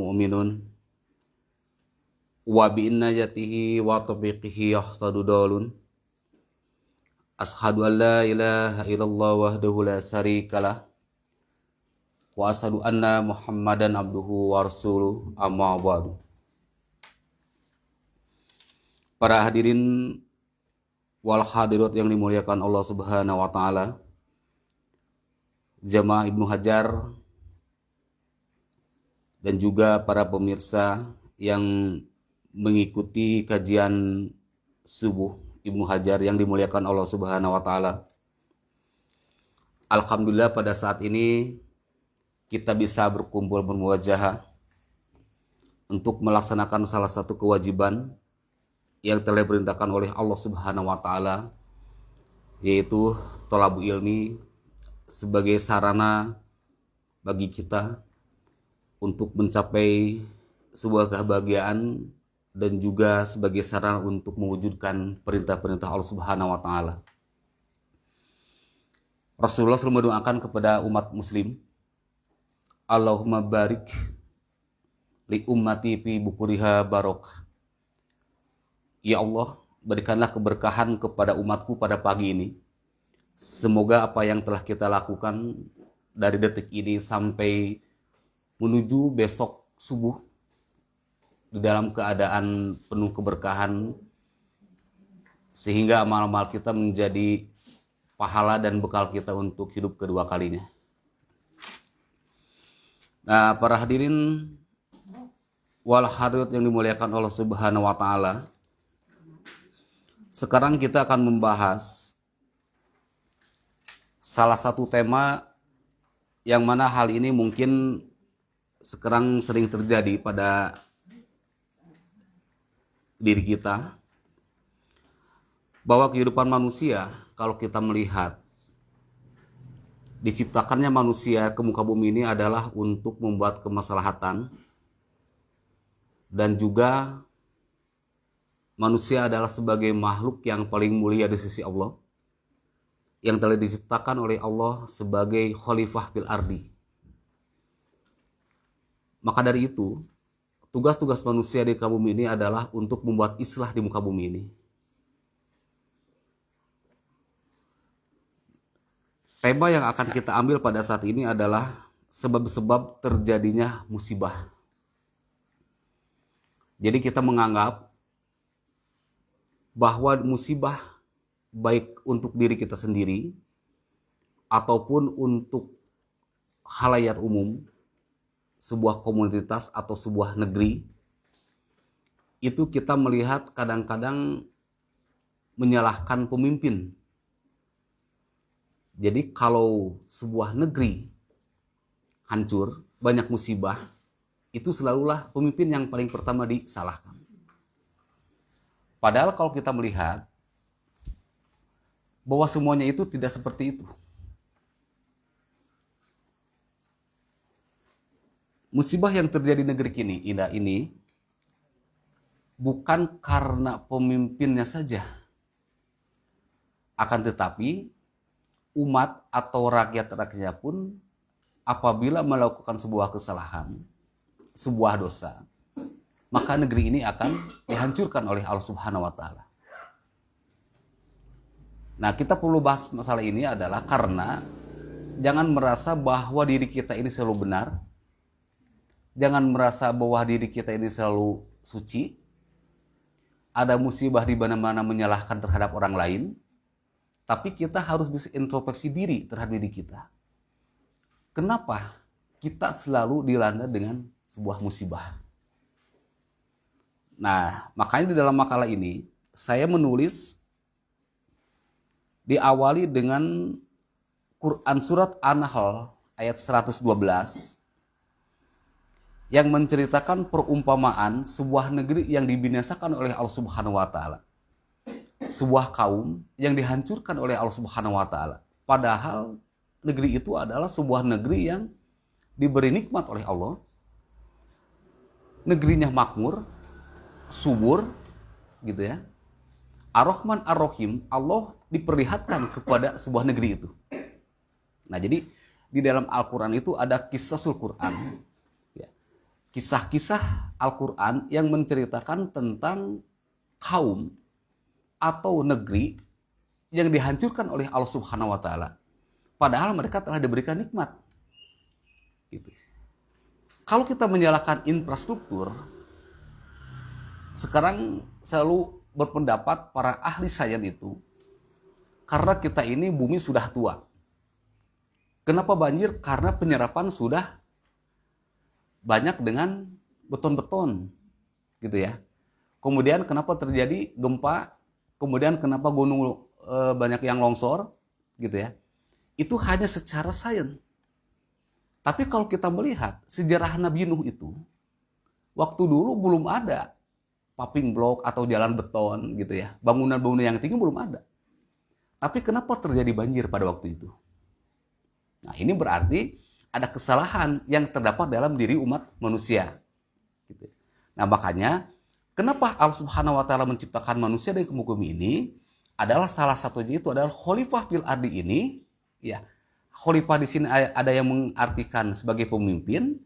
mu'minun wa bi innajatihi wa tabiqihi yahsadu dalun ashadu an la ilaha illallah wahdahu la syarikalah wa ashadu anna muhammadan abduhu wa rasuluh amma ba'du. Para hadirin wal hadirat yang dimuliakan Allah Subhanahu wa taala, jamaah Ibnu Hajar dan juga para pemirsa yang mengikuti kajian subuh Ibnu Hajar yang dimuliakan Allah Subhanahu wa taala. Alhamdulillah pada saat ini kita bisa berkumpul bermuwajahah untuk melaksanakan salah satu kewajiban yang telah diperintahkan oleh Allah Subhanahu wa taala, yaitu thalabul ilmi sebagai sarana bagi kita untuk mencapai sebuah kebahagiaan dan juga sebagai sarana untuk mewujudkan perintah-perintah Allah Subhanahu wa taala. Rasulullah selalu mendoakan kepada umat muslim, Allahumma barik li ummati fi bukuriha barok. Ya Allah, berikanlah keberkahan kepada umatku pada pagi ini. Semoga apa yang telah kita lakukan dari detik ini sampai menuju besok subuh di dalam keadaan penuh keberkahan, sehingga amal-amal kita menjadi pahala dan bekal kita untuk hidup kedua kalinya. Nah, para hadirin wal hadirat yang dimuliakan Allah Subhanahu wa taala, sekarang kita akan membahas salah satu tema yang mana hal ini mungkin sekarang sering terjadi pada diri kita, bahwa kehidupan manusia, kalau kita melihat diciptakannya manusia ke muka bumi ini adalah untuk membuat kemaslahatan, dan juga manusia adalah sebagai makhluk yang paling mulia di sisi Allah, yang telah diciptakan oleh Allah sebagai khalifah fil ardi. Maka dari itu, tugas-tugas manusia di muka bumi ini adalah untuk membuat islah di muka bumi ini. Tema yang akan kita ambil pada saat ini adalah sebab-sebab terjadinya musibah. Jadi kita menganggap bahwa musibah baik untuk diri kita sendiri ataupun untuk khalayak umum, sebuah komunitas atau sebuah negeri, itu kita melihat kadang-kadang menyalahkan pemimpin. Jadi kalau sebuah negeri hancur, banyak musibah, itu selalulah pemimpin yang paling pertama disalahkan. Padahal kalau kita melihat bahwa semuanya itu tidak seperti itu. Musibah yang terjadi di negeri ini bukan karena pemimpinnya saja, akan tetapi umat atau rakyat-rakyatnya pun apabila melakukan sebuah kesalahan, sebuah dosa, maka negeri ini akan dihancurkan oleh Allah Subhanahu wa taala. Nah, kita perlu bahas masalah ini adalah karena jangan merasa bahwa diri kita ini selalu benar. Jangan merasa bahwa diri kita ini selalu suci. Ada musibah di mana-mana menyalahkan terhadap orang lain. Tapi kita harus bisa introspeksi diri terhadap diri kita. Kenapa kita selalu dilanda dengan sebuah musibah? Nah, makanya di dalam makalah ini saya menulis diawali dengan Quran surat An-Nahl ayat 112 yang menceritakan perumpamaan sebuah negeri yang dibinasakan oleh Allah Subhanahu wa taala. Sebuah kaum yang dihancurkan oleh Allah Subhanahu wa taala. Padahal negeri itu adalah sebuah negeri yang diberi nikmat oleh Allah. Negerinya makmur, subur, gitu ya. Ar-Rahman Ar-Rahim, Allah diperlihatkan kepada sebuah negeri itu. Nah, jadi di dalam Al-Quran itu ada kisah Quran. Ya. kisah-kisah Al-Quran yang menceritakan tentang kaum atau negeri yang dihancurkan oleh Allah Subhanahu wa Ta'ala, padahal mereka telah diberikan nikmat. Gitu. Kalau kita menyalahkan infrastruktur, sekarang selalu berpendapat para ahli sains itu, karena kita ini bumi sudah tua. Kenapa banjir? Karena penyerapan sudah banyak dengan beton-beton, gitu ya. Kemudian kenapa terjadi gempa? Kemudian kenapa gunung banyak yang longsor, gitu ya. Itu hanya secara sains. Tapi kalau kita melihat sejarah Nabi Nuh itu, waktu dulu belum ada paving block atau jalan beton, gitu ya. Bangunan-bangunan yang tinggi belum ada. Tapi kenapa terjadi banjir pada waktu itu? Nah, ini berarti ada kesalahan yang terdapat dalam diri umat manusia. Gitu. Nah, makanya kenapa Allah Subhanahu wa Ta'ala menciptakan manusia dari bumi ini adalah salah satunya itu adalah khalifah fil ardi ini, ya. Khalifah di sini ada yang mengartikan sebagai pemimpin,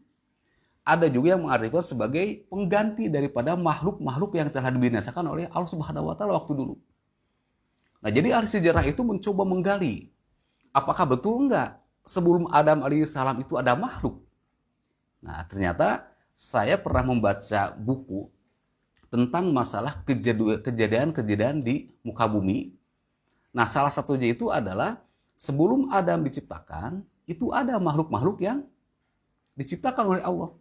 ada juga yang mengartikan sebagai pengganti daripada makhluk-makhluk yang telah dibinasakan oleh Allah Subhanahu wa Ta'ala waktu dulu. Nah, jadi ahli sejarah itu mencoba menggali apakah betul enggak sebelum Adam alaihissalam itu ada makhluk. Nah, ternyata saya pernah membaca buku tentang masalah kejadian-kejadian di muka bumi. Nah, salah satunya itu adalah sebelum Adam diciptakan, itu ada makhluk-makhluk yang diciptakan oleh Allah.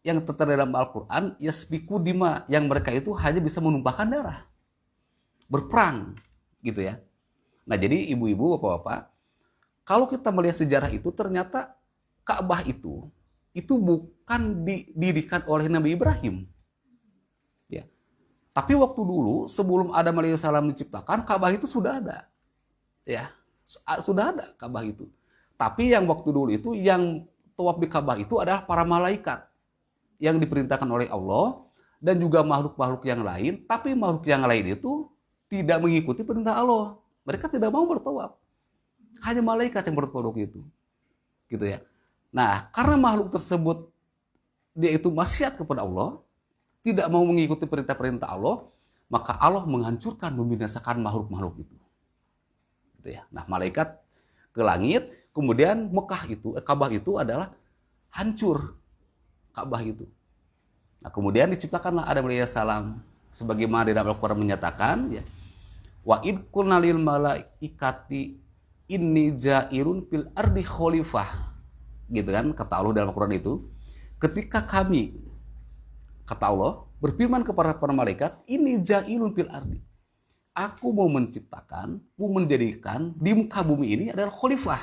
Yang tertera dalam Al-Quran, yasbiku dima, yang mereka itu hanya bisa menumpahkan darah. Berperang, gitu ya. Nah, jadi ibu-ibu, bapak-bapak, kalau kita melihat sejarah itu, ternyata Ka'bah itu bukan didirikan oleh Nabi Ibrahim. Ya. Tapi waktu dulu, sebelum Adam alaihissalam diciptakan, Ka'bah itu sudah ada. Ya, sudah ada Ka'bah itu. Tapi yang waktu dulu itu, yang tawaf di Ka'bah itu adalah para malaikat yang diperintahkan oleh Allah, dan juga makhluk-makhluk yang lain. Tapi makhluk yang lain itu tidak mengikuti perintah Allah. Mereka tidak mau bertawaf. Hanya malaikat yang bertawaf itu. Gitu ya. Nah, karena makhluk tersebut dia itu maksiat kepada Allah, tidak mau mengikuti perintah-perintah Allah, maka Allah menghancurkan, membinasakan makhluk-makhluk itu. Gitu ya. Nah, malaikat ke langit, kemudian Ka'bah itu adalah hancur. Ka'bah itu. Nah, kemudian diciptakanlah Adam alaihissalam, sebagaimana di dalam Al-Quran menyatakan, ya, wa id qulna lil malaikati inni ja'irun fil ardi khalifah, gitu kan, kata Allah dalam Al-Quran itu, ketika kami, kata Allah, berfirman kepada para malaikat, ini ja'irun fil ardi, aku mau menciptakan, mau menjadikan di muka bumi ini adalah khalifah.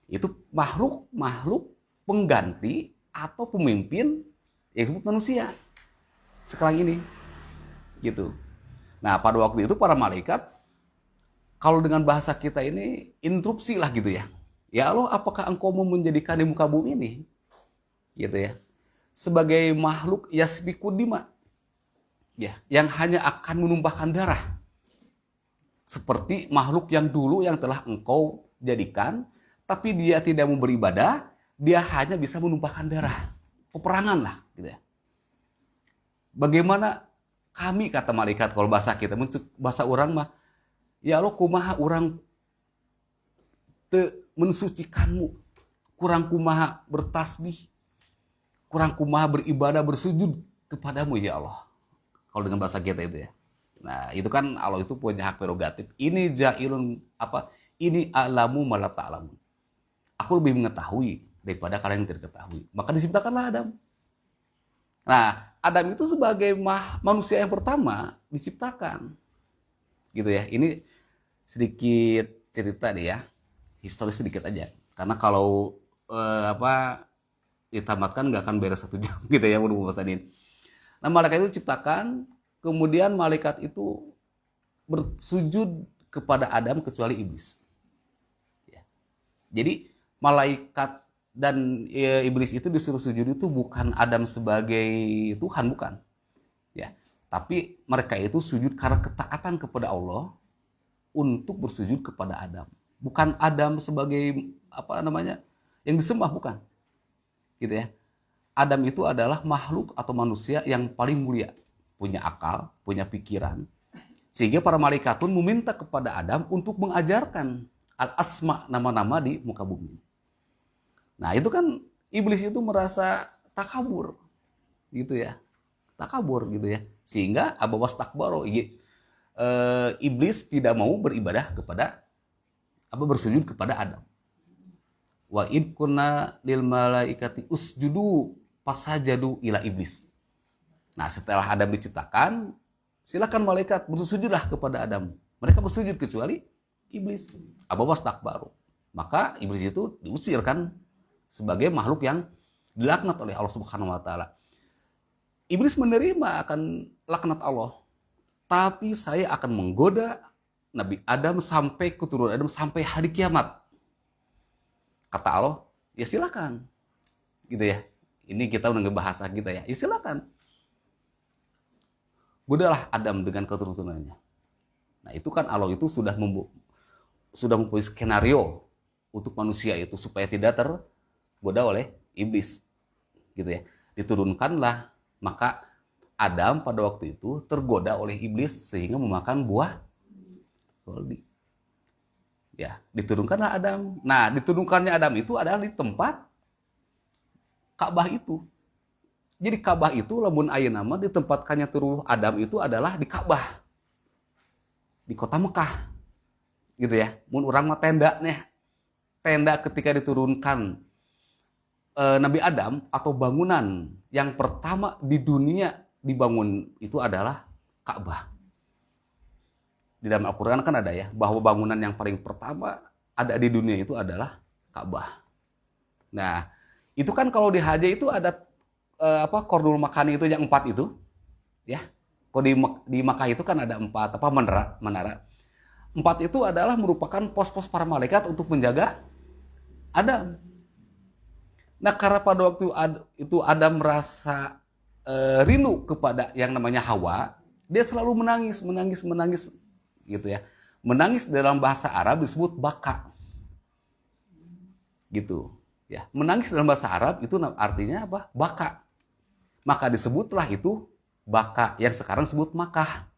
Itu makhluk pengganti atau pemimpin yang disebut manusia sekarang ini, gitu. Nah, pada waktu itu para malaikat, kalau dengan bahasa kita ini, interupsi lah gitu ya. Ya Allah, apakah engkau mau menjadikan di muka bumi ini? Gitu ya. Sebagai makhluk yasbiku dima. Ya, yang hanya akan menumpahkan darah. Seperti makhluk yang dulu yang telah engkau jadikan, tapi dia tidak mau beribadah, dia hanya bisa menumpahkan darah. Peperangan lah gitu ya. Bagaimana kami, kata malaikat, kalau bahasa kita, bahasa orang mah, ya Allah, kumaha orang mensucikanmu, kurang kumaha bertasbih, kurang kumaha beribadah, bersujud kepadamu ya Allah. Kalau dengan bahasa kita itu ya. Nah, itu kan Allah itu punya hak prerogatif. Ini ja'ilun ini a'lamu ma la ta'lamun. Aku lebih mengetahui daripada kalian yang tidak ketahui. Maka diciptakanlah Adam. Nah, Adam itu sebagai manusia yang pertama diciptakan. Gitu ya. Ini sedikit cerita nih ya. Historis sedikit aja. Karena kalau ditamatkan nggak akan beres 1 jam gitu ya untuk pembahasan. Nah, malaikat itu diciptakan, kemudian malaikat itu bersujud kepada Adam kecuali iblis. Ya. Jadi malaikat dan iblis itu disuruh sujud itu bukan Adam sebagai Tuhan, bukan. Ya, tapi mereka itu sujud karena ketaatan kepada Allah untuk bersujud kepada Adam. Bukan Adam sebagai yang disembah, bukan. Gitu ya. Adam itu adalah makhluk atau manusia yang paling mulia, punya akal, punya pikiran. Sehingga para malaikat pun meminta kepada Adam untuk mengajarkan al-asma, nama-nama di muka bumi. Nah, itu kan iblis itu merasa takabur gitu ya. Takabur gitu ya. Sehingga abawas takbaro, iblis tidak mau beribadah kepada bersujud kepada Adam. Wa id kunna lil malaikati usjudu fasajadu ila iblis. Nah, setelah Adam diciptakan, silakan malaikat bersujudlah kepada Adam. Mereka bersujud kecuali iblis. Abawas takbaru. Maka iblis itu diusir kan sebagai makhluk yang dilaknat oleh Allah Subhanahu wa taala. Iblis menerima akan laknat Allah. Tapi saya akan menggoda Nabi Adam sampai keturunan Adam sampai hari kiamat. Kata Allah, ya silakan. Gitu ya. Ini kita udah ngebahasa kita ya. Ya silakan. Godalah Adam dengan keturunannya. Nah, itu kan Allah itu sudah mempunyai skenario untuk manusia itu supaya tidak tergoda oleh iblis. Gitu ya. Diturunkanlah, maka Adam pada waktu itu tergoda oleh iblis sehingga memakan buah goldi. Ya, diturunkanlah Adam. Nah, diturunkannya Adam itu adalah di tempat Ka'bah itu. Jadi Ka'bah itu lamun ayeuna nama ditempatkannya turuh Adam itu adalah di Ka'bah. Di kota Mekah. Gitu ya. Mun urang mah tenda nih. Tenda ketika diturunkan Nabi Adam atau bangunan yang pertama di dunia dibangun itu adalah Ka'bah. Di dalam Al-Quran kan ada ya, bahwa bangunan yang paling pertama ada di dunia itu adalah Ka'bah. Nah, itu kan kalau di haji itu ada Qardul Makani itu yang 4 itu, ya. Kalau di Makkah itu kan ada 4 menara. 4 itu adalah merupakan pos-pos para malaikat untuk menjaga Adam. Nah, karena pada waktu itu Adam merasa rindu kepada yang namanya Hawa, dia selalu menangis gitu ya. Menangis dalam bahasa Arab disebut baka. Gitu, ya. Menangis dalam bahasa Arab itu artinya apa? Baka. Maka disebutlah itu baka yang sekarang disebut Makkah.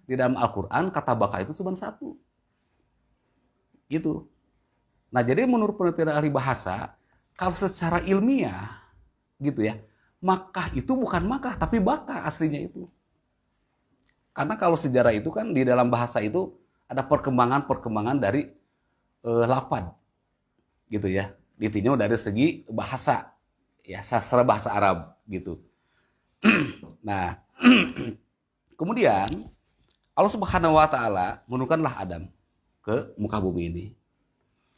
Di dalam Al-Qur'an kata baka itu cuma 1. Gitu. Nah, jadi menurut penelitian ahli bahasa, kalau secara ilmiah gitu ya, Makkah itu bukan Makkah tapi baka aslinya itu. Karena kalau sejarah itu kan di dalam bahasa itu ada perkembangan dari lafaz gitu ya. Ditinjau dari segi bahasa ya, sastra bahasa Arab gitu. Nah, kemudian Allah Subhanahu wa taala menurunkanlah Adam ke muka bumi ini.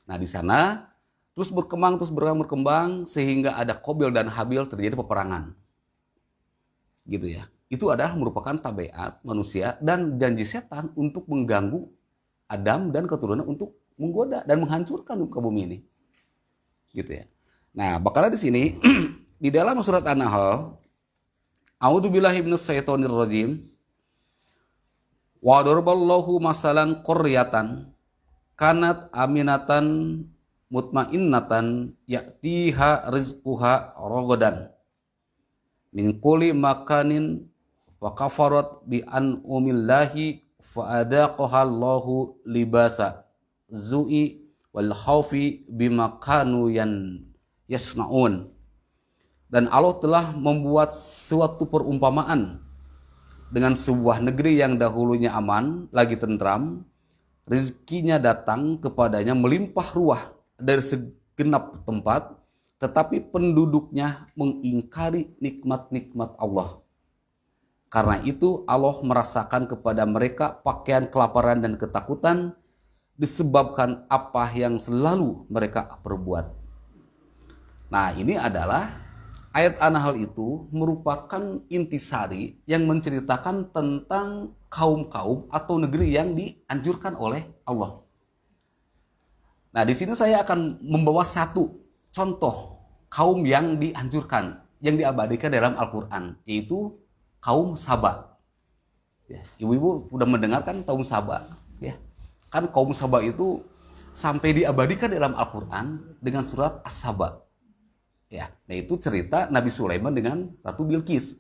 Nah, di sana terus berkembang sehingga ada Qabil dan Habil, terjadi peperangan. Gitu ya. Itu adalah merupakan tabiat manusia dan janji setan untuk mengganggu Adam dan keturunan untuk menggoda dan menghancurkan muka bumi ini. Gitu ya. Nah, bakalah di sini di dalam surat An-Nahl, A'udzubillahi minasyaitonir rajim. Wa daraballahu masalan qaryatan kanat aminatan mutmainnatan ya'tiha rizquha ragadan min kulli makanin wa kafarat bi an'umillahi fa adaqaha Allahu libasa zu'i wal khaufi bima kanu yasnaun. Dan Allah telah membuat suatu perumpamaan dengan sebuah negeri yang dahulunya aman, lagi tentram, rezekinya datang kepadanya melimpah ruah dari segenap tempat, tetapi penduduknya mengingkari nikmat-nikmat Allah. Karena itu Allah merasakan kepada mereka pakaian kelaparan dan ketakutan disebabkan apa yang selalu mereka perbuat. Nah, ini adalah ayat An-Nahl itu merupakan intisari yang menceritakan tentang kaum-kaum atau negeri yang dianjurkan oleh Allah. Nah, di sini saya akan membawa satu contoh kaum yang dianjurkan, yang diabadikan dalam Al-Quran, yaitu kaum Saba. Ya, ibu-ibu udah mendengarkan kaum Saba, ya. Kan kaum Saba itu sampai diabadikan dalam Al-Quran dengan surat As-Saba. Ya, nah itu cerita Nabi Sulaiman dengan Ratu Bilqis,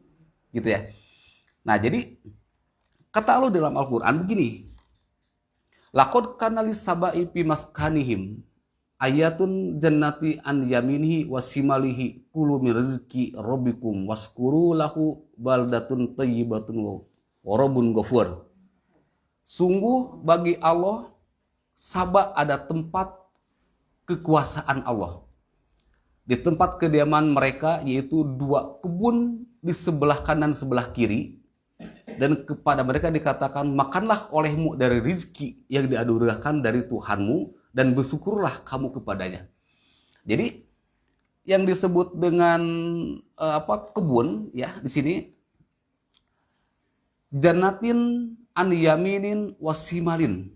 gitu ya. Nah, jadi kata Allah dalam Al-Qur'an begini. Laqad kana lis-saba'i fi maskanihim ayatun jannati an yaminihi wasimalihi kulu min rizqi rabbikum waskuru lahu baldatun thayyibatun wa rabbun ghafur. Sungguh bagi Allah Saba ada tempat kekuasaan Allah. Di tempat kediaman mereka yaitu 2 kebun di sebelah kanan sebelah kiri, dan kepada mereka dikatakan makanlah olehmu dari rizki yang dianugerahkan dari Tuhanmu dan bersyukurlah kamu kepadanya. Jadi yang disebut dengan kebun ya di sini jannatin an yaminin wasimalin,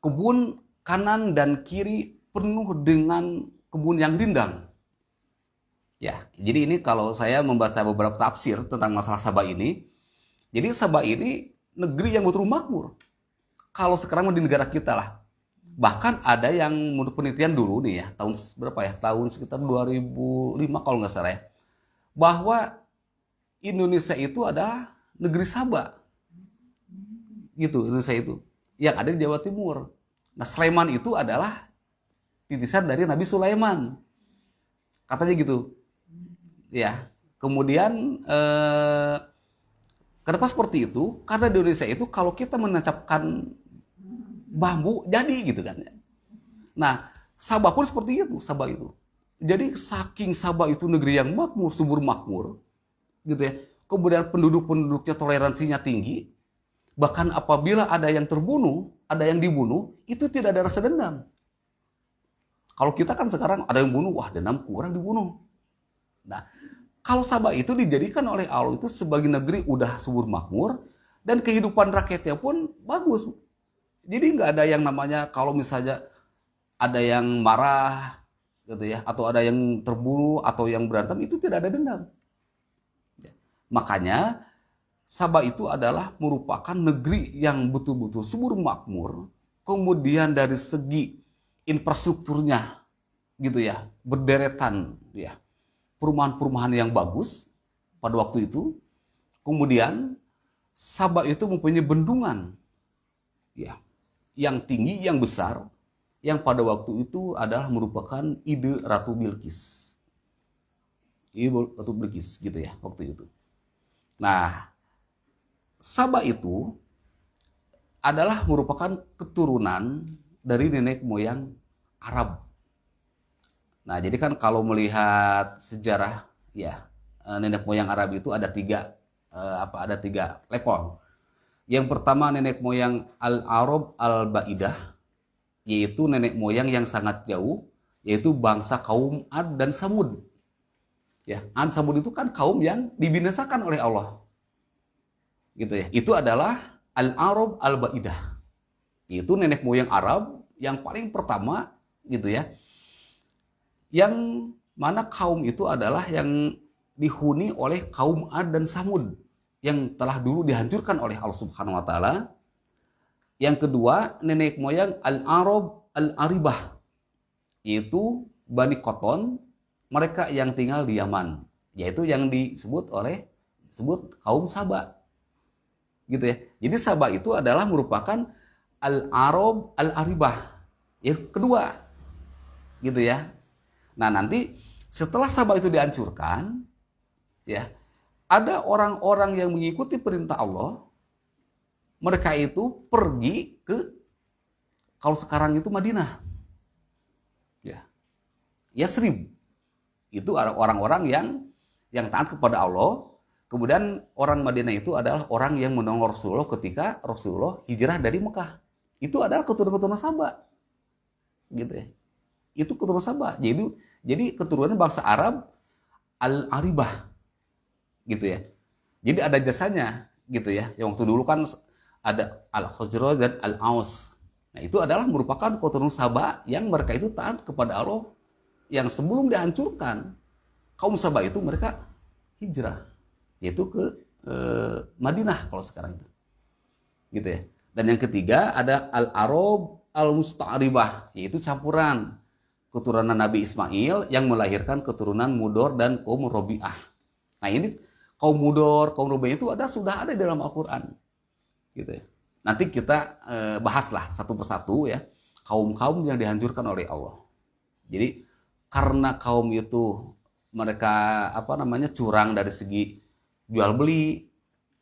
kebun kanan dan kiri penuh dengan kebun yang rindang. Ya, jadi ini kalau saya membaca beberapa tafsir tentang masalah Sabah ini, jadi Sabah ini negeri yang betul makmur. Kalau sekarang di negara kita lah. Bahkan ada yang menurut penelitian dulu nih ya, tahun berapa ya? Tahun sekitar 2005 kalau nggak salah ya. Bahwa Indonesia itu adalah negeri Sabah. Gitu, Indonesia itu. Yang ada di Jawa Timur. Nah, Sleman itu adalah titisan dari Nabi Sulaiman. Katanya gitu. Ya, kemudian kenapa seperti itu? Karena di Indonesia itu kalau kita menancapkan bambu jadi gitu kan. Nah, Sabah pun seperti itu, Sabah itu. Jadi saking Sabah itu negeri yang makmur, subur makmur, gitu ya. Kemudian penduduknya toleransinya tinggi. Bahkan apabila ada yang terbunuh, ada yang dibunuh, itu tidak ada rasa dendam. Kalau kita kan sekarang ada yang bunuh, wah dendam kurang dibunuh. Nah, kalau Sabah itu dijadikan oleh Allah itu sebagai negeri udah subur makmur dan kehidupan rakyatnya pun bagus. Jadi nggak ada yang namanya kalau misalnya ada yang marah gitu ya, atau ada yang terbunuh atau yang berantem, itu tidak ada dendam. Makanya Sabah itu adalah merupakan negeri yang betul-betul subur makmur, kemudian dari segi infrastrukturnya gitu ya, berderetan ya. Perumahan-perumahan yang bagus pada waktu itu. Kemudian Sabah itu mempunyai bendungan ya, yang tinggi, yang besar, yang pada waktu itu adalah merupakan ide Ratu Bilqis. Ide Ratu Bilqis gitu ya waktu itu. Nah, Sabah itu adalah merupakan keturunan dari nenek moyang Arab. Nah, jadi kan kalau melihat sejarah ya, nenek moyang Arab itu ada ada tiga level. Yang pertama nenek moyang Al-Arab Al-Baidah, yaitu nenek moyang yang sangat jauh, yaitu bangsa kaum Ad dan Samud. Ya, Ad Samud itu kan kaum yang dibinasakan oleh Allah. Gitu ya. Itu adalah Al-Arab Al-Baidah. Itu nenek moyang Arab yang paling pertama gitu ya. Yang mana kaum itu adalah yang dihuni oleh kaum Ad dan Samud yang telah dulu dihancurkan oleh Allah Subhanahu wa taala. Yang kedua, nenek moyang Al-Arab Al-Aribah, yaitu Bani Qoton, mereka yang tinggal di Yaman, yaitu yang disebut kaum Sabah. Gitu ya. Jadi Sabah itu adalah merupakan Al-Arab Al-Aribah yang kedua. Gitu ya. Nah, nanti setelah Sabah itu dihancurkan, ya, ada orang-orang yang mengikuti perintah Allah. Mereka itu pergi ke, kalau sekarang itu Madinah. Ya. Yasrib. Itu orang-orang yang taat kepada Allah. Kemudian orang Madinah itu adalah orang yang menolong Rasulullah ketika Rasulullah hijrah dari Mekah. Itu adalah keturunan-keturunan Sabah. Gitu ya. Itu keturunan Sabah. Jadi keturunan bangsa Arab Al-Aribah. Gitu ya. Jadi ada jasanya gitu ya. Yang waktu dulu kan ada Al-Khazraj dan Al-Aus. Nah, itu adalah merupakan keturunan Sabah yang mereka itu taat kepada Allah, yang sebelum dihancurkan kaum Sabah itu mereka hijrah, yaitu ke Madinah kalau sekarang itu. Gitu ya. Dan yang ketiga ada Al-Arab Al-Musta'ribah, yaitu campuran keturunan Nabi Ismail yang melahirkan keturunan Mudor dan kaum Robi'ah. Nah ini kaum Mudor, kaum Robi'ah itu sudah ada di dalam Al-Quran. Gitu ya. Nanti kita bahaslah satu persatu ya kaum-kaum yang dihancurkan oleh Allah. Jadi karena kaum itu mereka curang dari segi jual beli,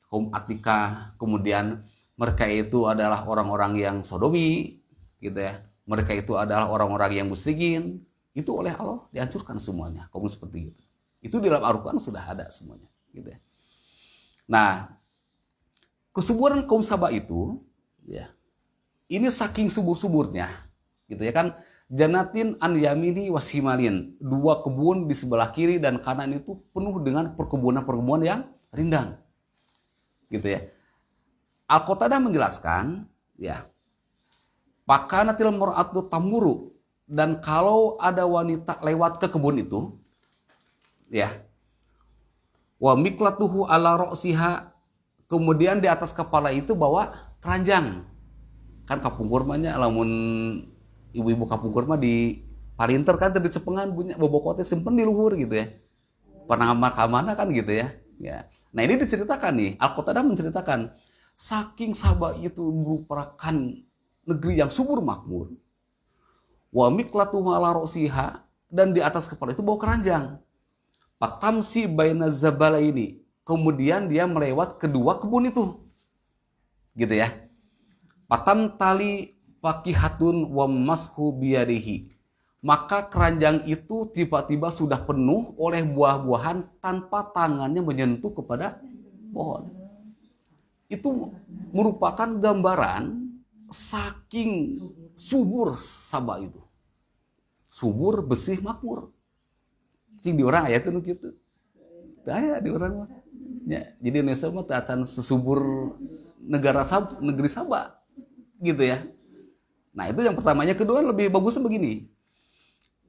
kaum Atikah, kemudian mereka itu adalah orang-orang yang sodomi, gitu ya. Mereka itu adalah orang-orang yang musyrikin. Itu oleh Allah dihancurkan semuanya, kaum seperti itu. Itu di dalam Al-Quran sudah ada semuanya, gitu ya. Nah, kesuburan kaum Saba itu, ya, ini saking subur-suburnya, gitu ya kan. Janatin an yamini wasimalin, 2 kebun di sebelah kiri dan kanan itu penuh dengan perkebunan-perkebunan yang rindang, gitu ya. Al-Qatadah menjelaskan, ya, pakanatil mar'atu tamuru, dan kalau ada wanita lewat ke kebun itu, ya, wa miklatuhu ala ro'siha, kemudian di atas kepala itu bawa keranjang. Kan kapung kurmanya lamun ibu-ibu kapung kurma di palinter kan di cepengan punya bobokotnya simpen di luhur gitu ya. Pernah mana kan gitu ya. Ya. Nah ini diceritakan nih, Al-Qatadah menceritakan saking Saba itu merupakan negeri yang subur makmur. Wa miklatuhu ala ro'siha, dan di atas kepala itu bawa keranjang. Patamsi baina zabala ini, kemudian dia melewat kedua kebun itu. Gitu ya. Patam tali fakihatun wa mashu biyadihi. Maka keranjang itu tiba-tiba sudah penuh oleh buah-buahan tanpa tangannya menyentuh kepada pohon. Itu merupakan gambaran saking subur Saba itu. Subur, bersih, makmur. Cing di orang ayat itu gitu. Daya di orang mah. Ya, jadi Indonesia mah akan sesubur negeri Saba. Gitu ya. Nah itu yang pertamanya. Kedua lebih bagusnya begini.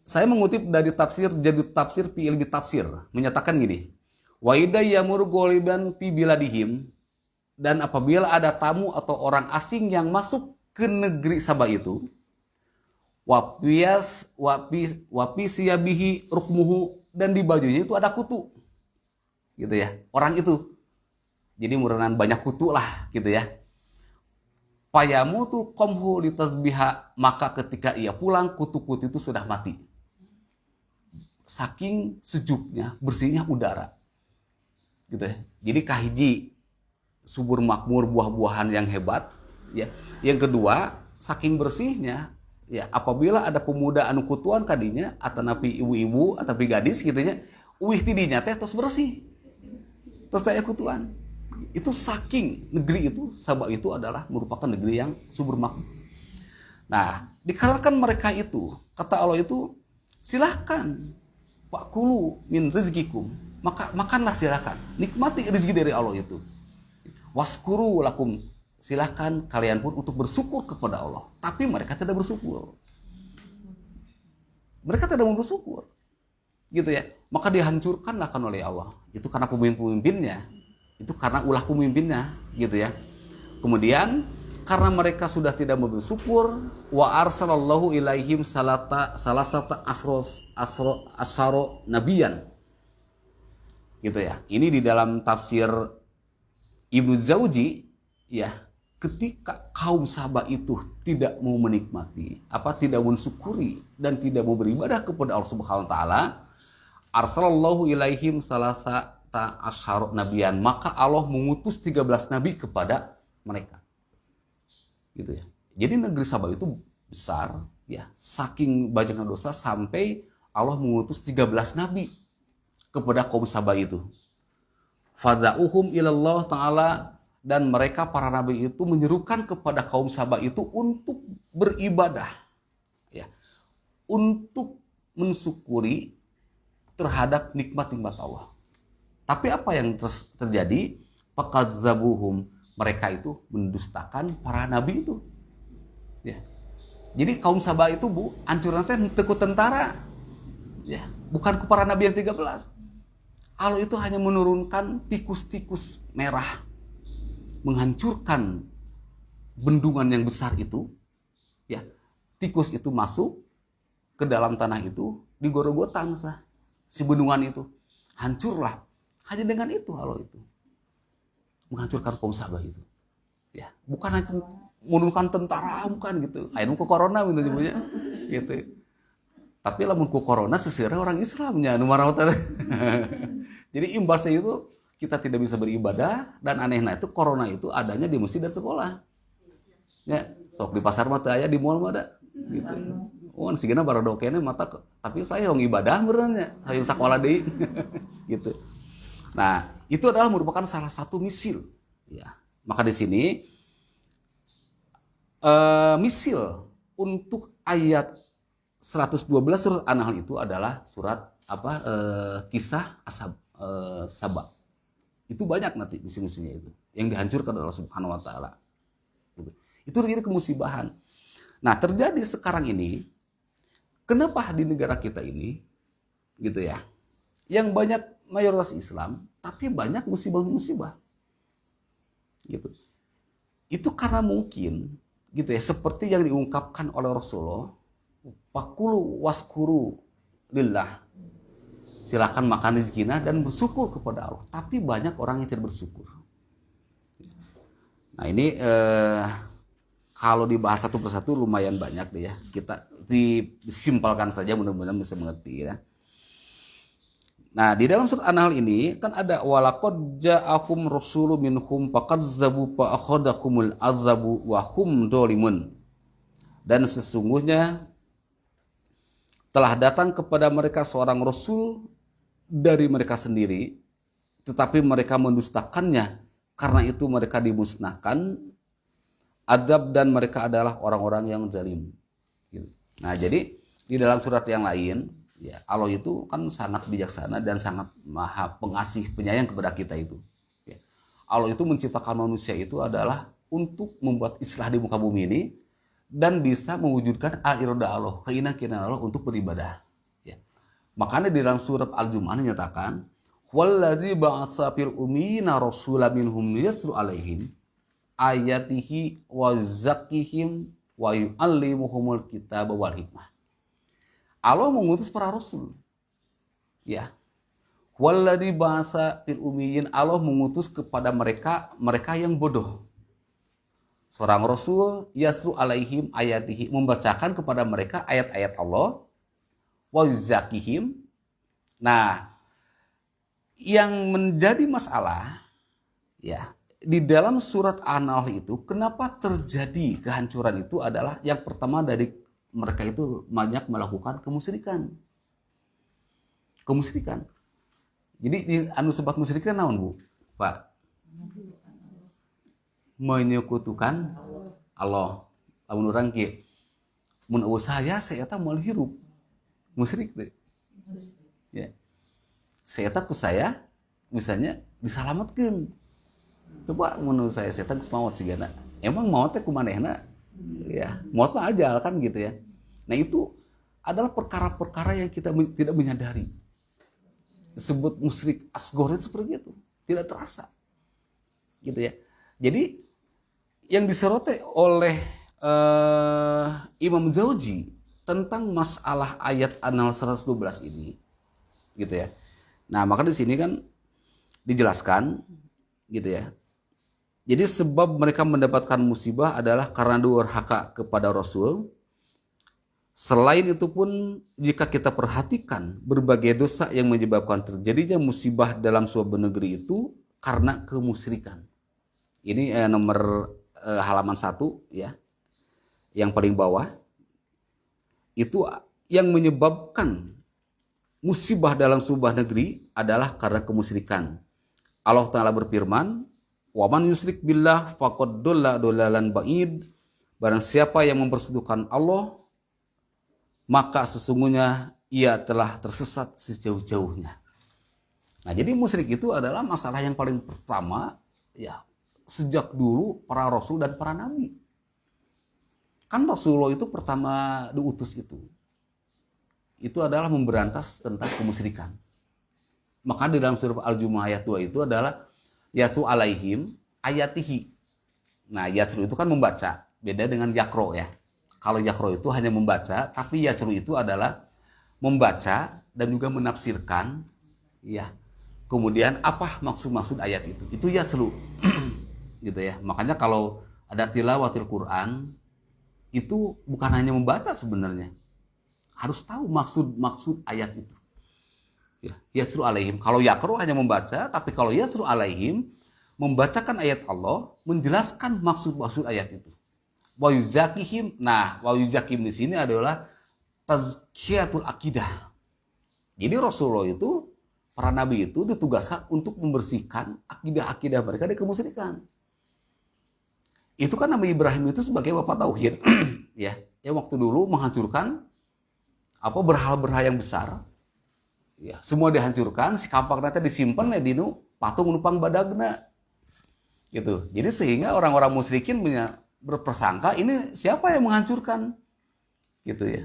Saya mengutip dari tafsir jadi tafsir fi ilmi tafsir menyatakan gini. Wa idza yamur goliban fi biladihim, dan apabila ada tamu atau orang asing yang masuk ke negeri Saba itu, wapi siyabihi rukmuhu, dan di bajunya itu ada kutu. Gitu ya. Orang itu. Jadi merupakan banyak kutu lah gitu ya. Payamutu qomhu litasbiha, maka ketika ia pulang kutu-kutu itu sudah mati. Saking sejuknya, bersihnya udara. Gitu ya. Jadi kahiji subur makmur buah-buahan yang hebat, ya. Yang kedua, saking bersihnya, ya, apabila ada pemuda anu kutuan kadinya atau napi ibu-ibu atau gadis gitu ya, uih tidinya teh terus bersih. Terus teh kutuan. Itu saking negeri itu, Saba itu adalah merupakan negeri yang subur makmur. Nah, dikarenakan mereka itu, kata Allah itu, silahkan Fakulu min rizkikum, maka makanlah silahkan, nikmati rezeki dari Allah itu. Waskuru lakum, silahkan kalian pun untuk bersyukur kepada Allah. Tapi mereka tidak bersyukur. Mereka tidak mau bersyukur. Gitu ya. Maka dihancurkanlah kan oleh Allah. Itu karena pemimpin-pemimpinnya. Itu karena ulah pemimpinnya, gitu ya. Kemudian karena mereka sudah tidak mau bersyukur, wa arsalallahu ilaihim salasata asro nabiyan. Gitu ya. Ini di dalam tafsir Ibnu Jauzi, ya, ketika kaum Saba itu tidak mau menikmati, tidak mensyukuri dan tidak mau beribadah kepada Allah Subhanahu wa taala, arsalallahu ilaihim salasata asyara nabiyan, maka Allah mengutus 13 nabi kepada mereka. Gitu ya. Jadi negeri Saba itu besar, ya, saking banyaknya dosa sampai Allah mengutus 13 nabi kepada kaum Saba itu. Fada'uhum ilallah ta'ala, dan mereka para nabi itu menyerukan kepada kaum Saba itu untuk beribadah, ya, untuk mensyukuri terhadap nikmat-nikmat Allah. Tapi apa yang terjadi? Fakazzabuhum, mereka itu mendustakan para nabi itu. Ya. Jadi kaum Saba itu ancuran teh teu tentara. Ya, bukan ke para nabi yang 13. Allah itu hanya menurunkan tikus-tikus merah, menghancurkan bendungan yang besar itu. Ya, tikus itu masuk ke dalam tanah itu, digorok-gotan si bendungan itu. Hancurlah. Hanya dengan itu Allah itu menghancurkan kaum Sabah itu. Ya, bukan hanya menurunkan tentara, bukan gitu. Ayo ke corona gitu nyebutnya. Gitu. Tapi lamun ku corona sesirah orang Islamnya nu marawat. Jadi imbasnya itu kita tidak bisa beribadah, dan anehnya itu corona itu adanya di masjid dan sekolah. Ya, sok di pasar mah teu aya, di mall mah ada gitu. Oh, sigana barodo kene mata tapi saya yang ibadah benerannya, hayang sakola deui. Gitu. Nah, itu adalah merupakan salah satu misil. Ya. Maka di sini misil untuk ayat 112 surat An-Nahl itu adalah surat kisah Saba. Itu banyak nanti misi-misinya itu yang dihancurkan oleh Allah Subhanahu wa taala. Gitu. Itu jadi kemusibahan. Nah, terjadi sekarang ini, kenapa di negara kita ini gitu ya, yang banyak mayoritas Islam tapi banyak musibah-musibah. Gitu. Itu karena mungkin gitu ya, seperti yang diungkapkan oleh Rasulullah, fakulu waskuru lillah, silakan makan rezekinya dan bersyukur kepada Allah. Tapi banyak orang yang tidak bersyukur. Nah ini kalau dibahas satu persatu lumayan banyak deh ya. Kita disimpulkan saja, mudah-mudahan bisa mengerti ya. Nah di dalam surat An-Nahl ini kan ada walaqad ja'akum rasulun minhum faqadzabu fa akhadahumul azabu wa hum dzalimun. Dan sesungguhnya telah datang kepada mereka seorang rasul dari mereka sendiri, tetapi mereka mendustakannya, karena itu mereka dimusnahkan adab, dan mereka adalah orang-orang yang zalim. Nah jadi di dalam surat yang lain ya, Allah itu kan sangat bijaksana dan sangat maha pengasih penyayang kepada kita itu. Ya. Allah itu menciptakan manusia itu adalah untuk membuat islah di muka bumi ini dan bisa mewujudkan al-irada Allah, keinginan Allah untuk beribadah. Ya. Makanya di dalam surat Al-Jumu'ah dinyatakan, wallazi ba'atsa fil ummiyina rasulan minhum yatlu alaihim ayatihi wa zakkihim wa yu'allimuhumul kitaba wal hikmah. Allah mengutus para rasul. Ya. Walladzi ba'asa fil ummiyin, Allah mengutus kepada mereka yang bodoh. Seorang rasul yasru alaihim ayatihi, membacakan kepada mereka ayat-ayat Allah, wa yuzakihim. Nah, yang menjadi masalah ya, di dalam surat An-Nahl itu kenapa terjadi kehancuran itu adalah yang pertama dari mereka itu banyak melakukan kemusyrikan. Kemusyrikan. Jadi di anu sebab musyrikan naon, Bu? Pak? Menyekutukan Allah. Lamun urang kieu, mun saya eta moal hirup. Musyrik teh. Ya. Saya ku saya misalnya disalamatkeun. Coba mun saya geus maot sigana. Emang maot teh kumanehna? Ya, maut mah ajal kan gitu ya. Nah itu adalah perkara-perkara yang kita tidak menyadari. Disebut musyrik asghar seperti itu, tidak terasa. Gitu ya. Jadi yang disoroti oleh Imam Jauzi tentang masalah ayat An-Nahl 112 ini, gitu ya. Nah, maka di sini kan dijelaskan gitu ya. Jadi sebab mereka mendapatkan musibah adalah karena durhaka kepada Rasul. Selain itu pun jika kita perhatikan berbagai dosa yang menyebabkan terjadinya musibah dalam suatu negeri itu karena kemusyrikan. Ini nomor halaman 1 ya. Yang paling bawah. Itu yang menyebabkan musibah dalam sebuah negeri adalah karena kemusyrikan. Allah Ta'ala berfirman, wa man yusyrik billah faqad dhalla dhalalan ba'id. Barang siapa yang mempersekutukan Allah, maka sesungguhnya ia telah tersesat sejauh-jauhnya. Nah, jadi musyrik itu adalah masalah yang paling pertama ya, sejak dulu para rasul dan para nabi. Kan Rasulullah itu pertama diutus itu adalah memberantas tentang kemusyrikan. Maka di dalam surah Al-Jumu'ah ayat 2 itu adalah yatlu alaihim ayatihi. Nah, yatlu itu kan membaca, beda dengan yakro ya. Kalau yaqra itu hanya membaca, tapi yasru itu adalah membaca dan juga menafsirkan, ya. Kemudian apa maksud-maksud ayat itu? Itu yasru. Gitu ya. Makanya kalau ada tilawatil Quran itu bukan hanya membaca sebenarnya. Harus tahu maksud ayat itu. Ya, yasru alaihim. Kalau yaqra hanya membaca, tapi kalau yasru alaihim membacakan ayat Allah, menjelaskan maksud-maksud ayat itu. Wa yuzakihim. Nah, wa yuzakihim di sini adalah tazkiyatul akidah. Jadi Rasulullah itu, para nabi itu ditugaskan untuk membersihkan akidah-akidah mereka dari kemusyrikan. Itu kan Nabi Ibrahim itu sebagai bapak tauhid, ya. Ya waktu dulu menghancurkan berhala-berhala yang besar. Ya, semua dihancurkan, si kampak nanti disimpan ya dinu patung numpang badagna. Gitu. Jadi sehingga orang-orang musyrikin berprasangka ini siapa yang menghancurkan? Gitu ya.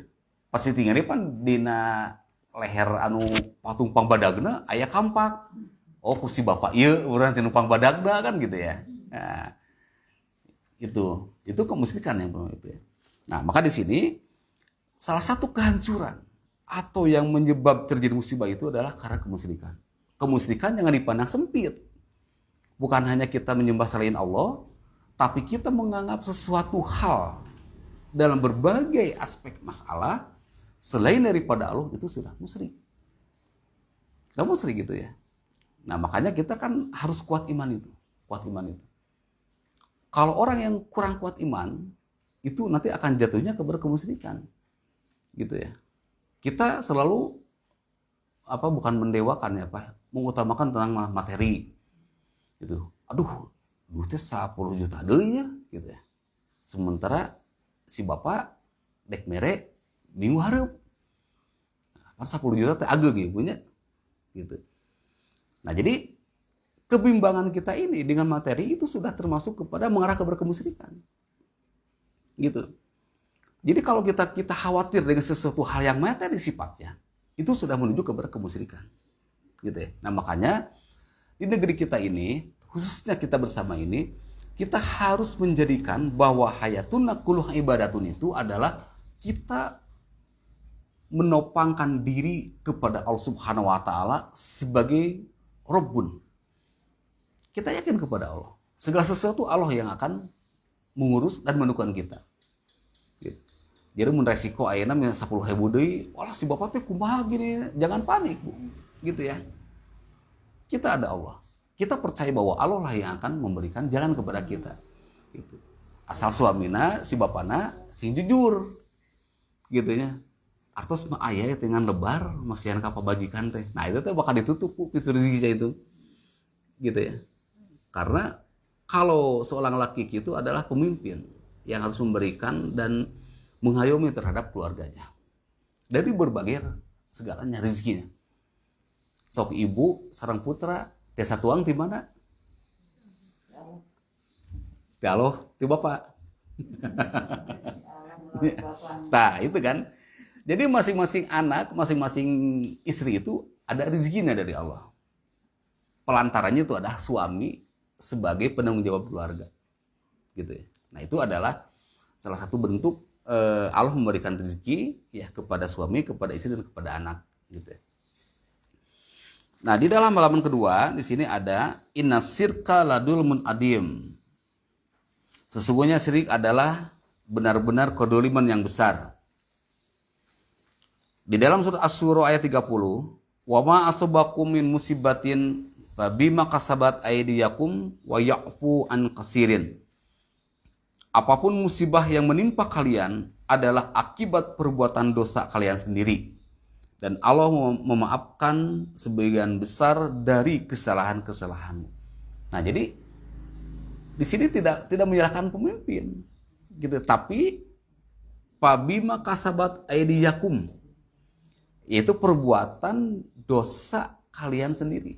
Pasti tinggal pan dina leher anu patung pang badagna aya kampak. Oh, ku si bapak ieu urang teh numpang badagna kan gitu ya. Nah, itu kemusyrikan yang itu ya. Nah, maka di sini salah satu kehancuran atau yang menyebab terjadi musibah itu adalah karena kemusyrikan. Kemusyrikan jangan dipandang sempit. Bukan hanya kita menyembah selain Allah, tapi kita menganggap sesuatu hal dalam berbagai aspek masalah selain daripada Allah itu sudah musyrik. Gak musyrik gitu ya. Nah, makanya kita kan harus kuat iman itu. Kuat iman itu. Kalau orang yang kurang kuat iman, itu nanti akan jatuhnya kepada kemusyrikan. Gitu ya. Kita selalu bukan mendewakan ya, mengutamakan tentang materi. Gitu. Aduh, duitnya 10 juta deui ya, gitu ya. Sementara si bapak dek mere minggu hareup. Kan 10 juta teh ageng ya punya. Gitu. Nah, jadi kebimbangan kita ini dengan materi itu sudah termasuk kepada mengarah kepada kemusyrikan. Gitu. Jadi kalau kita khawatir dengan sesuatu hal yang materi sifatnya, itu sudah menuju kepada kemusyrikan. Gitu ya. Nah, makanya di negeri kita ini, khususnya kita bersama ini, kita harus menjadikan bahwa hayatun kulluh ibadatun itu adalah kita menopangkan diri kepada Allah Subhanahu wa taala sebagai Rabbun. Kita yakin kepada Allah. Segala sesuatu Allah yang akan mengurus dan mendukung kita. Gitu. Jadi mun resiko ayeuna 10.000 deui, walah si bapak teh kumaha gini, jangan panik, Bu. Gitu ya. Kita ada Allah. Kita percaya bahwa Allah lah yang akan memberikan jalan kepada kita. Gitu. Asal suamina, si bapana, sing jujur. Gitu ya. Artos mah aya dengan lebar, masihan ka pabajikan teh. Nah, itu teh bakal ditutup pintu rezeki itu. Gitu ya. Karena kalau seorang laki itu adalah pemimpin yang harus memberikan dan mengayomi terhadap keluarganya. Dari berbagai segalanya rezekinya. Sok ibu, sarang putra, desa tuang di mana? Di Allah, di bapak. Nah, itu kan. Jadi masing-masing anak, masing-masing istri itu ada rezekinya dari Allah. Pelantarannya itu adalah suami sebagai penanggung jawab keluarga. Gitu ya. Nah, itu adalah salah satu bentuk Allah memberikan rezeki ya kepada suami, kepada istri dan kepada anak, gitu ya. Nah, di dalam halaman kedua di sini ada innasirka ladulmun adim. Sesungguhnya syirik adalah benar-benar kedoliman yang besar. Di dalam surat Asy-Syura ayat 30, wa ma asabakum min musibatin fabima kasabat aydiyakum wa ya'fu an katsirin. Apapun musibah yang menimpa kalian adalah akibat perbuatan dosa kalian sendiri. Dan Allah memaafkan sebagian besar dari kesalahan-kesalahanmu. Nah, jadi di sini tidak menyalahkan pemimpin, gitu. Tapi fabima kasabat aydiyakum, yaitu perbuatan dosa kalian sendiri.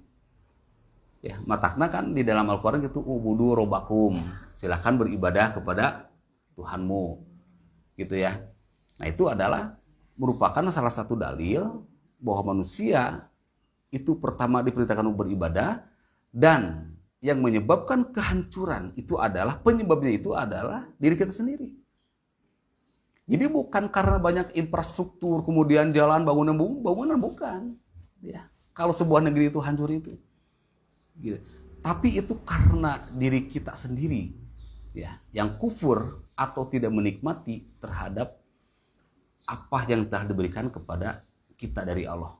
Ya, matakna kan di dalam Al-Qur'an gitu, ubudu robbakum, silahkan beribadah kepada Tuhanmu, gitu ya. Nah, itu adalah merupakan salah satu dalil bahwa manusia itu pertama diperintahkan untuk beribadah, dan yang menyebabkan kehancuran itu adalah penyebabnya itu adalah diri kita sendiri. Jadi bukan karena banyak infrastruktur, kemudian jalan, bangunan bukan. Ya. Kalau sebuah negeri itu hancur itu. Gitu. Tapi itu karena diri kita sendiri, ya, yang kufur atau tidak menikmati terhadap apa yang telah diberikan kepada kita dari Allah.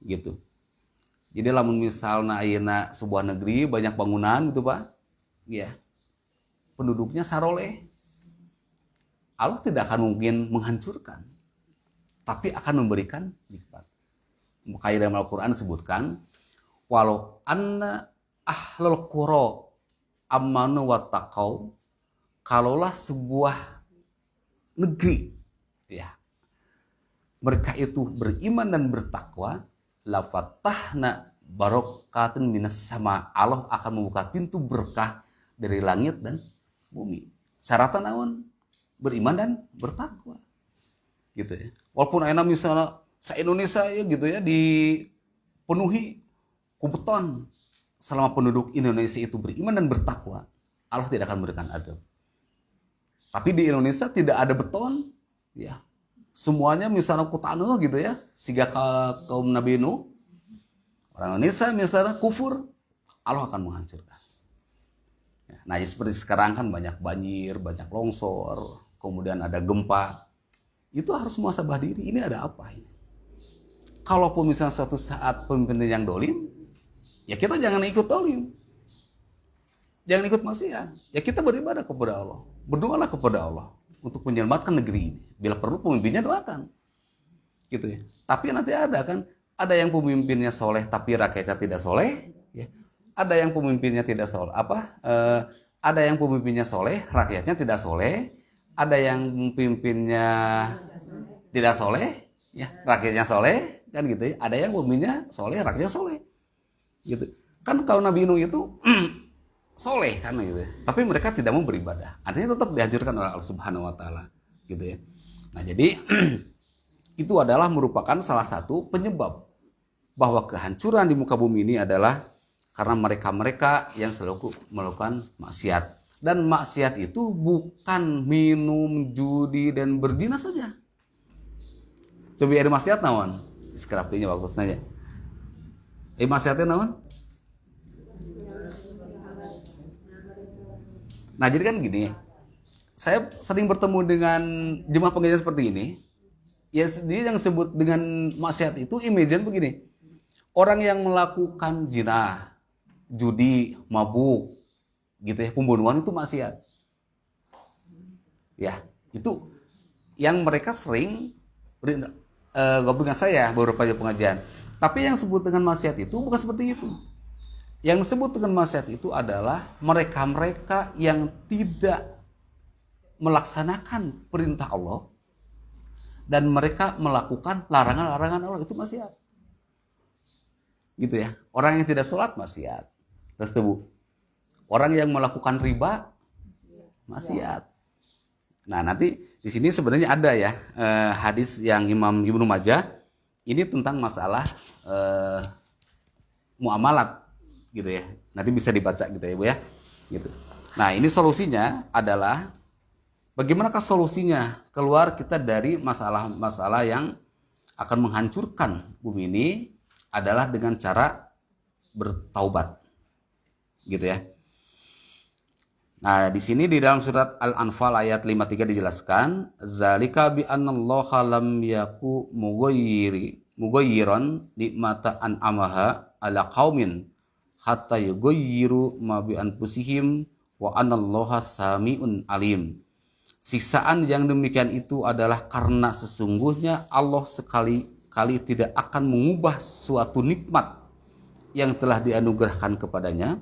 Gitu. Jadi lamun misalnya ayeuna sebuah negeri banyak bangunan gitu Pak, ya, penduduknya saroleh, Allah tidak akan mungkin menghancurkan, tapi akan memberikan nikmat. Maka dalam Al-Quran disebutkan, walau anna ahlul qura amanu wa taqau, kalaulah sebuah negeri, ya, mereka itu beriman dan bertakwa, la fatahna barokatun minas sama, Allah akan membuka pintu berkah dari langit dan bumi. Syaratnya naon? Beriman dan bertakwa, gitu ya. Walaupun ayeuna misalnya se-Indonesia ya gitu ya dipenuhi ku beton, selama penduduk Indonesia itu beriman dan bertakwa, Allah tidak akan memberikan azab. Tapi di Indonesia tidak ada beton, ya. Semuanya misalnya ku tanah gitu ya, siga kaum Nabi Nuh, orang Indonesia misalnya kufur, Allah akan menghancurkan. Nah, seperti sekarang kan banyak banjir, banyak longsor, kemudian ada gempa. Itu harus muhasabah diri, ini ada apa ini? Kalaupun misalnya suatu saat pemimpin yang dolim, ya kita jangan ikut dolim. Jangan ikut maksiat. Ya kita beribadah kepada Allah. Berdoalah kepada Allah untuk menyelamatkan negeri ini. Bila perlu pemimpinnya doakan. Gitu ya. Tapi nanti ada kan, ada yang pemimpinnya soleh tapi rakyatnya tidak soleh. Ya. Ada yang pemimpinnya tidak soleh. Ada yang pemimpinnya soleh, rakyatnya tidak soleh. Ada yang pimpinnya tidak soleh, ya, rakyatnya soleh, kan gitu ya. Ada yang pemimpinnya soleh, rakyatnya soleh, gitu. Kan kalau Nabi Nuh itu soleh kan gitu ya. Tapi mereka tidak mau beribadah. Artinya tetap dihancurkan oleh Allah Subhanahu Wa Taala, gitu ya. Nah jadi itu adalah merupakan salah satu penyebab bahwa kehancuran di muka bumi ini adalah karena mereka-mereka yang selalu melakukan maksiat. Dan maksiat itu bukan minum, judi, dan berzina saja. Coba ada maksiat naon? Sekarapnya waktu nanya. Maksiatnya naon? Nah jadi kan gini, saya sering bertemu dengan jemaah pengajian seperti ini. Ya dia yang sebut dengan maksiat itu imagine begini. Orang yang melakukan zina, judi, mabuk, gitu ya, pembunuhan itu maksiat. Ya, itu yang mereka sering ngobrol dengan saya beberapa pengajian. Tapi yang disebut dengan maksiat itu bukan seperti itu. Yang disebut dengan maksiat itu adalah mereka-mereka yang tidak melaksanakan perintah Allah dan mereka melakukan larangan-larangan Allah, itu maksiat. Gitu ya. Orang yang tidak sholat maksiat. Terus tebu. Orang yang melakukan riba maksiat. Nah, nanti di sini sebenarnya ada ya hadis yang Imam Ibnu Majah ini tentang masalah muamalat gitu ya. Nanti bisa dibaca gitu ya, Bu ya. Gitu. Nah, ini solusinya adalah bagaimanakah solusinya keluar kita dari masalah-masalah yang akan menghancurkan bumi ini adalah dengan cara bertaubat. Gitu ya. Nah, di sini di dalam surat Al-Anfal ayat 53 dijelaskan, zalika bi annallaha lam yaku mughayyiran nikmata an'amaha ala qaumin hatta yughayyiru ma bi anfusihim wa anallaha samiun alim. Siksaan yang demikian itu adalah karena sesungguhnya Allah sekali-kali tidak akan mengubah suatu nikmat yang telah dianugerahkan kepadanya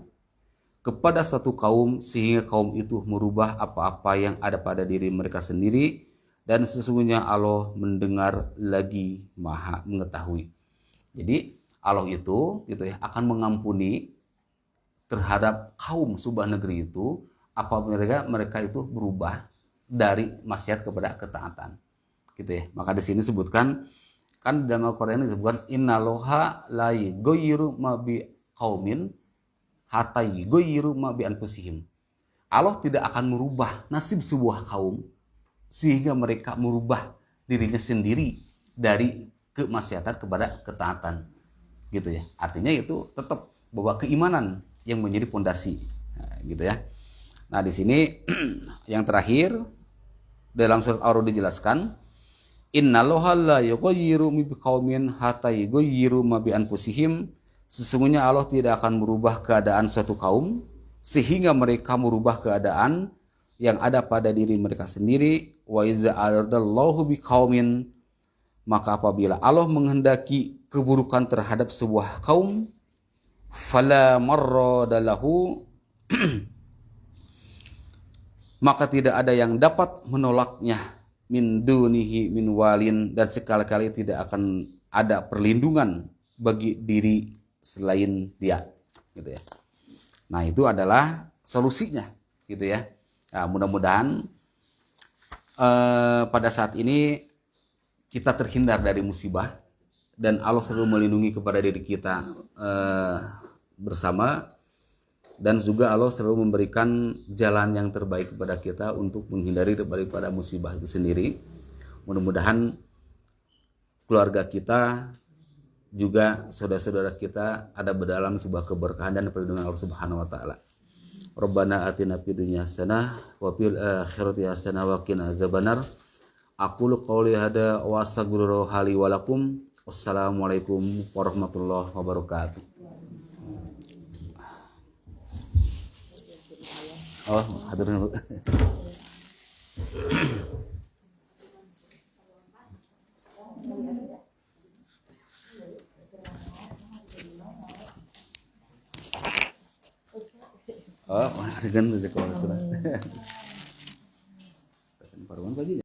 kepada satu kaum sehingga kaum itu merubah apa-apa yang ada pada diri mereka sendiri, dan sesungguhnya Allah mendengar lagi maha mengetahui. Jadi Allah itu gitu ya akan mengampuni terhadap kaum sebuah negeri itu apa mereka itu berubah dari maksiat kepada ketaatan. Gitu ya. Maka di sini sebutkan kan dalam Al-Qur'an disebutkan innaloha la yughayyiru ma bi qaumin hatta yughayyiru ma bi anfusihim. Allah tidak akan merubah nasib sebuah kaum sehingga mereka merubah dirinya sendiri dari kemaksiatan kepada ketaatan, gitu ya. Artinya itu tetap bahwa keimanan yang menjadi pondasi, gitu ya. Nah di sini yang terakhir dalam surat Ar-Ra'd dijelaskan, innallaha la yughayyiru ma biqaumin hatta yughayyiru ma bi anfusihim. Sesungguhnya Allah tidak akan merubah keadaan suatu kaum sehingga mereka merubah keadaan yang ada pada diri mereka sendiri. Wa iza aradallahu biqaumin, maka apabila Allah menghendaki keburukan terhadap sebuah kaum, fala marradalahu, maka tidak ada yang dapat menolaknya, min dunihi min walin, dan sekali-kali tidak akan ada perlindungan bagi diri selain dia, gitu ya. Nah itu adalah solusinya, gitu ya. Nah, mudah-mudahan pada saat ini kita terhindar dari musibah dan Allah selalu melindungi kepada diri kita bersama, dan juga Allah selalu memberikan jalan yang terbaik kepada kita untuk menghindari daripada musibah itu sendiri. Mudah-mudahan keluarga kita juga saudara-saudara kita ada dalam sebuah keberkahan dan perlindungan Allah Subhanahu wa taala. Rabbana atina fid dunya hasanah wa fil akhirati hasanah wa qina azabannar. Aqulu qouli hada wa astaghfiru li wa lakum. Wassalamualaikum warahmatullahi wabarakatuh. Oh, hadirin. Oh, dengan sekolah sudah. Paruan pagi.